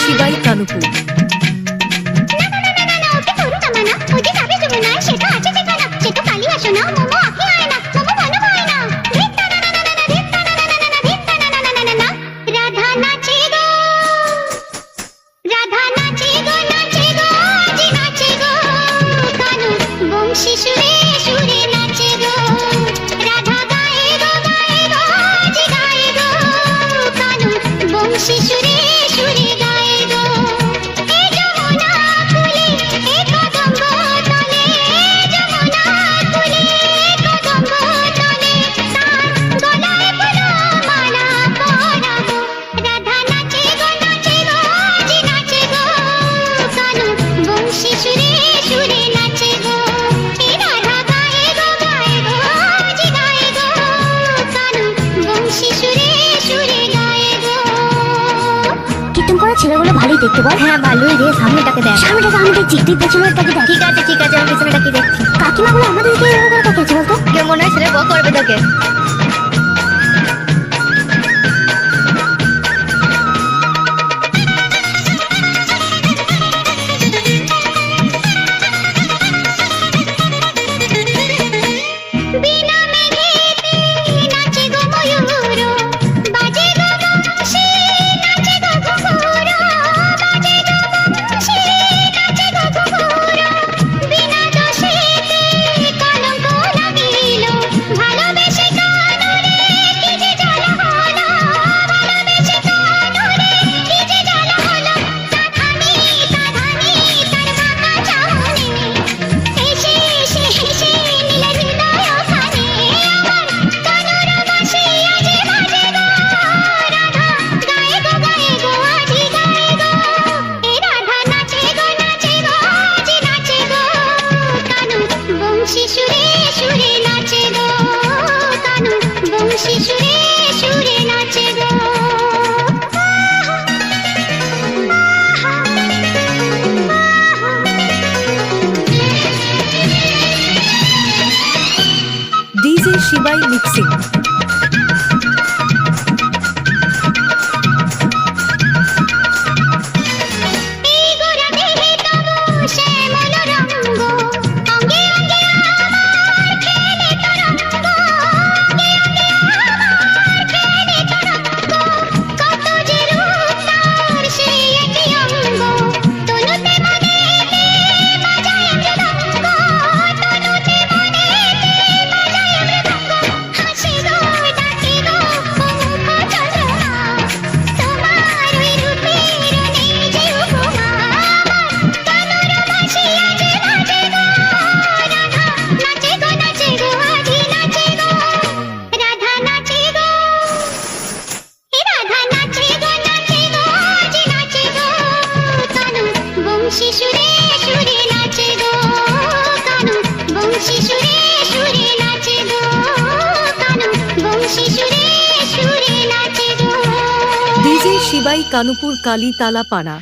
শিবাই কানুপুর। ছেলেগুলো ভালোই দেখতে বল। হ্যাঁ ভালোই রে, সামনেটাকে দেখ। সামনেটাকে আমি দেখছি, তুই পেছনেরটাকে দেখ। ঠিক আছে ঠিক আছে, আমি পেছনেটাকে দেখছি। কাকিমাগুলো আমাদেরকে এরকম করে তাকিয়েছে বলতো? কে মনে হয় ছেলে বউ করবে তোকে। DJ Shibai mixing. DJ Shibai Kanupur, Kalitala, পানা।